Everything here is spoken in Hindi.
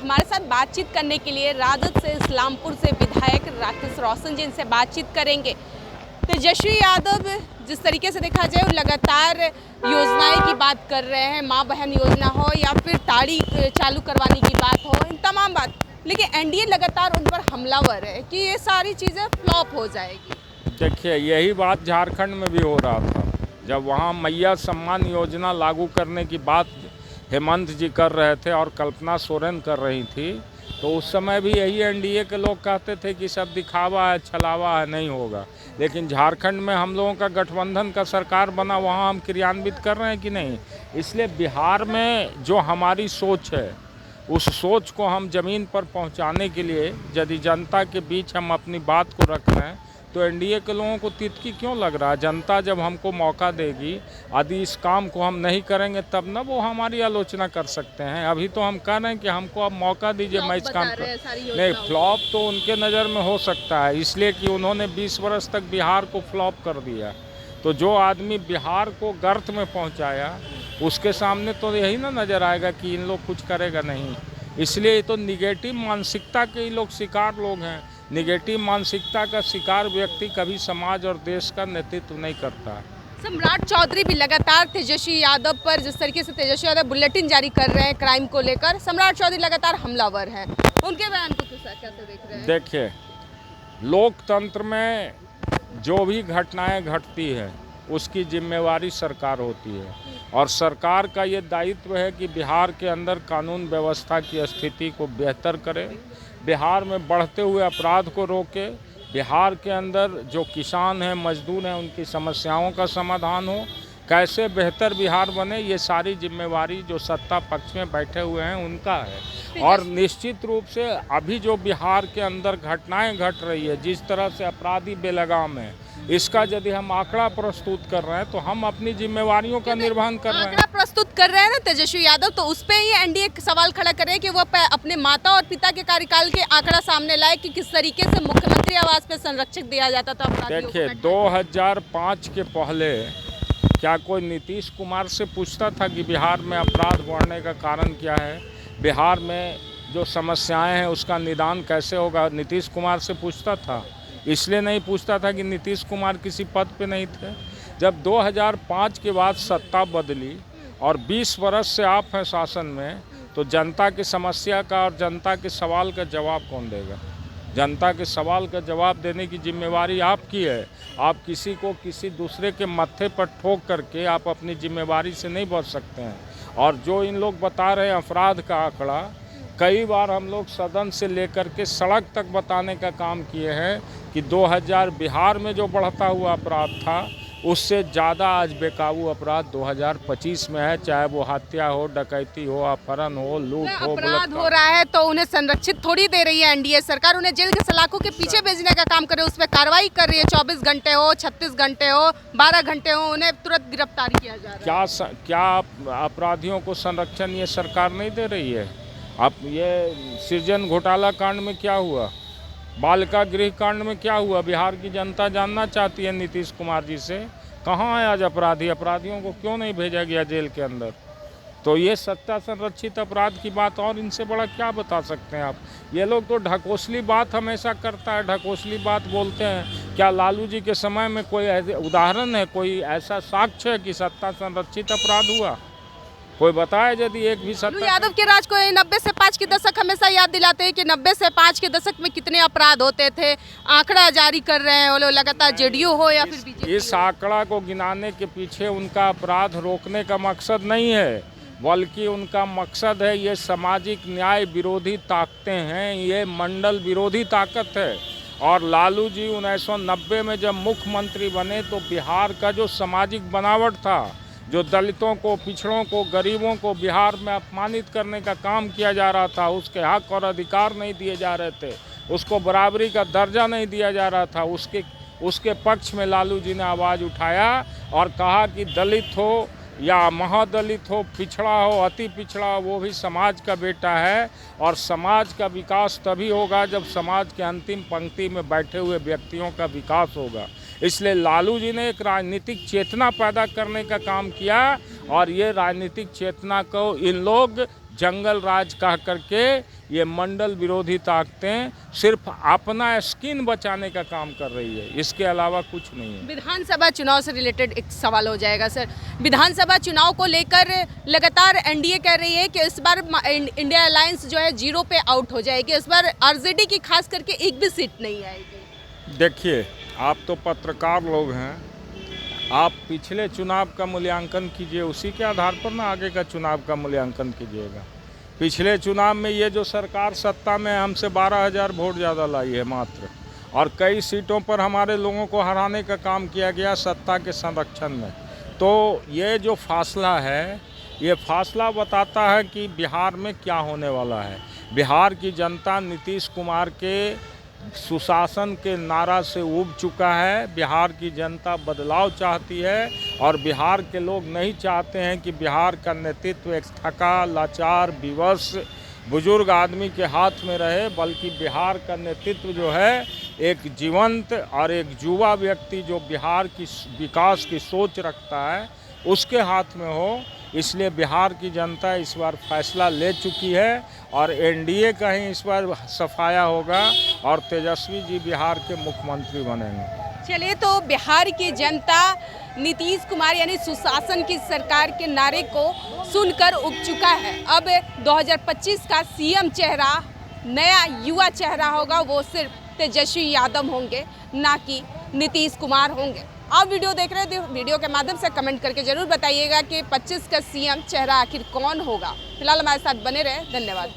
हमारे साथ बातचीत करने के लिए राजद से इस्लामपुर से विधायक राकेश रोशन जी इनसे बातचीत करेंगे। तेजस्वी यादव जिस तरीके से देखा जाए लगातार योजनाएं की बात कर रहे हैं, माँ बहन योजना हो या फिर ताड़ी चालू करवाने की बात हो, इन तमाम बात, लेकिन एनडीए लगातार उन पर हमलावर है कि ये सारी चीज़ें फ्लॉप हो जाएगी। देखिए, यही बात झारखंड में भी हो रहा था। जब वहाँ मैया सम्मान योजना लागू करने की बात हेमंत जी कर रहे थे और कल्पना सोरेन कर रही थी, तो उस समय भी यही एनडीए के लोग कहते थे कि सब दिखावा है, छलावा है, नहीं होगा। लेकिन झारखंड में हम लोगों का गठबंधन का सरकार बना, वहाँ हम क्रियान्वित कर रहे हैं कि नहीं। इसलिए बिहार में जो हमारी सोच है, उस सोच को हम ज़मीन पर पहुँचाने के लिए यदि जनता के बीच हम अपनी बात को रख रहे हैं, तो एनडीए के लोगों को तितकी क्यों लग रहा है। जनता जब हमको मौका देगी, यदि इस काम को हम नहीं करेंगे तब ना वो हमारी आलोचना कर सकते हैं। अभी तो हम कह रहे हैं कि हमको अब मौका दीजिए, मैं इस काम कर नहीं। फ्लॉप तो उनके नज़र में हो सकता है, इसलिए कि उन्होंने 20 वर्ष तक बिहार को फ्लॉप कर दिया। तो जो आदमी बिहार को गर्त में पहुँचाया, उसके सामने तो यही ना नज़र आएगा कि इन लोग कुछ करेगा नहीं। इसलिए ये तो निगेटिव मानसिकता के ही लोग शिकार लोग हैं। निगेटिव मानसिकता का शिकार व्यक्ति कभी समाज और देश का नेतृत्व नहीं करता है। सम्राट चौधरी भी लगातार तेजस्वी यादव पर, जिस तरीके से तेजस्वी यादव बुलेटिन जारी कर रहे हैं क्राइम को लेकर, सम्राट चौधरी लगातार हमलावर हैं। उनके बयान को कैसे देख रहे हैं? देखिए, लोकतंत्र में जो भी घटनाएं घटती है उसकी जिम्मेवारी सरकार होती है, और सरकार का ये दायित्व है कि बिहार के अंदर कानून व्यवस्था की स्थिति को बेहतर करे, बिहार में बढ़ते हुए अपराध को रोके, बिहार के अंदर जो किसान हैं, मजदूर हैं, उनकी समस्याओं का समाधान हो, कैसे बेहतर बिहार बने, ये सारी जिम्मेवारी जो सत्ता पक्ष में बैठे हुए हैं उनका है। और निश्चित रूप से अभी जो बिहार के अंदर घटनाएं घट रही है, जिस तरह से अपराधी बेलगाम है, इसका यदि हम आंकड़ा प्रस्तुत कर रहे हैं तो हम अपनी जिम्मेवारियों का निर्वहन कर रहे हैं। आंकड़ा प्रस्तुत कर रहे हैं ना तेजस्वी यादव, तो उस पे ही एनडीए सवाल खड़ा कर रहे हैं कि वो अपने माता और पिता के कार्यकाल के आंकड़ा सामने लाए कि किस तरीके से मुख्यमंत्री आवास पे संरक्षक दिया जाता था अपराधियों को। देखिए, 2005 के पहले क्या कोई नीतीश कुमार से पूछता था कि बिहार में अपराध बढ़ने का कारण क्या है, बिहार में जो समस्याएं हैं उसका निदान कैसे होगा? नीतीश कुमार से पूछता था? इसलिए नहीं पूछता था कि नीतीश कुमार किसी पद पे नहीं थे। जब 2005 के बाद सत्ता बदली और 20 वर्ष से आप हैं शासन में, तो जनता की समस्या का और जनता के सवाल का जवाब कौन देगा? जनता के सवाल का जवाब देने की जिम्मेवारी आपकी है। आप किसी को किसी दूसरे के मत्थे पर ठोक करके आप अपनी जिम्मेवारी से नहीं बच सकते हैं। और जो इन लोग बता रहे हैं अपराध का आंकड़ा, कई बार हम लोग सदन से लेकर के सड़क तक बताने का काम किए हैं कि 2000 बिहार में जो बढ़ता हुआ अपराध था, उससे ज़्यादा आज बेकाबू अपराध 2025 में है। चाहे वो हत्या हो, डकैती हो, अपहरण हो, लूट हो, अपराध हो रहा है तो उन्हें संरक्षित थोड़ी दे रही है एनडीए सरकार। उन्हें जेल के सलाखों के पीछे भेजने का काम कर रही है, उस पर कार्रवाई कर रही है। 24 घंटे हो, 36 घंटे हो, 12 घंटे हो, उन्हें तुरंत गिरफ्तार किया जा रहा है। क्या अपराधियों को संरक्षण ये सरकार नहीं दे रही है? अब ये सृजन घोटाला कांड में क्या हुआ, बालिका गृह कांड में क्या हुआ? बिहार की जनता जानना चाहती है नीतीश कुमार जी से, कहाँ है आज अपराधी? अपराधियों को क्यों नहीं भेजा गया जेल के अंदर? तो ये सत्ता संरक्षित अपराध की बात और इनसे बड़ा क्या बता सकते हैं आप? ये लोग तो ढकोसली बात हमेशा करता है, ढकोसली बात बोलते हैं। क्या लालू जी के समय में कोई ऐसे उदाहरण है, कोई ऐसा साक्ष्य है कि सत्ता संरक्षित अपराध हुआ? कोई बताए यदि एक भी सत्ता। यादव के राज को 90 से 5 के दशक हमेशा याद दिलाते हैं कि 90 से 5 के दशक में कितने अपराध होते थे। आंकड़ा जारी कर रहे हैं वो लोग लगातार, जेडीयू हो या फिर बीजेपी। इस आंकड़ा को गिनाने के पीछे उनका अपराध रोकने का मकसद नहीं है, बल्कि उनका मकसद है ये सामाजिक न्याय विरोधी ताकतें हैं, ये मंडल विरोधी ताकत है। और लालू जी 1990 में जब मुख्यमंत्री बने तो बिहार का जो सामाजिक बनावट था, जो दलितों को, पिछड़ों को, गरीबों को बिहार में अपमानित करने का काम किया जा रहा था, उसके हक और अधिकार नहीं दिए जा रहे थे, उसको बराबरी का दर्जा नहीं दिया जा रहा था, उसके पक्ष में लालू जी ने आवाज़ उठाया और कहा कि दलित हो या महादलित हो, पिछड़ा हो, अति पिछड़ा हो, वो भी समाज का बेटा है। और समाज का विकास तभी होगा जब समाज के अंतिम पंक्ति में बैठे हुए व्यक्तियों का विकास होगा। इसलिए लालू जी ने एक राजनीतिक चेतना पैदा करने का काम किया, और ये राजनीतिक चेतना को इन लोग जंगल राज कह करके ये मंडल विरोधी ताकतें सिर्फ अपना स्किन बचाने का काम कर रही है, इसके अलावा कुछ नहीं है। विधानसभा चुनाव से रिलेटेड एक सवाल हो जाएगा सर। विधानसभा चुनाव को लेकर लगातार एनडीए कह रही है कि इस बार इंडिया अलायंस जो है 0 पे आउट हो जाएगी, इस बार आरजेडी की खास करके एक भी सीट नहीं आएगी। देखिए, आप तो पत्रकार लोग हैं, आप पिछले चुनाव का मूल्यांकन कीजिए, उसी के आधार पर ना आगे का चुनाव का मूल्यांकन कीजिएगा। पिछले चुनाव में ये जो सरकार सत्ता में हमसे 12,000 वोट ज़्यादा लाई है मात्र, और कई सीटों पर हमारे लोगों को हराने का काम किया गया सत्ता के संरक्षण में। तो ये जो फासला है, ये फासला बताता है कि बिहार में क्या होने वाला है। बिहार की जनता नीतीश कुमार के सुशासन के नारा से उब चुका है। बिहार की जनता बदलाव चाहती है, और बिहार के लोग नहीं चाहते हैं कि बिहार का नेतृत्व एक थका, लाचार, विवश बुजुर्ग आदमी के हाथ में रहे, बल्कि बिहार का नेतृत्व जो है एक जीवंत और एक युवा व्यक्ति जो बिहार की विकास की सोच रखता है उसके हाथ में हो। इसलिए बिहार की जनता इस बार फैसला ले चुकी है, और एनडीए का ही इस बार सफाया होगा, और तेजस्वी जी बिहार के मुख्यमंत्री बनेंगे। चलिए, तो बिहार की जनता नीतीश कुमार यानी सुशासन की सरकार के नारे को सुनकर उब चुका है। अब 2025 का सीएम चेहरा, नया युवा चेहरा होगा, वो सिर्फ तेजस्वी यादव होंगे, ना कि नीतीश कुमार होंगे। आप वीडियो देख रहे थे, वीडियो के माध्यम से कमेंट करके जरूर बताइएगा कि 25 का सीएम चेहरा आखिर कौन होगा। फिलहाल हमारे साथ बने रहे, धन्यवाद।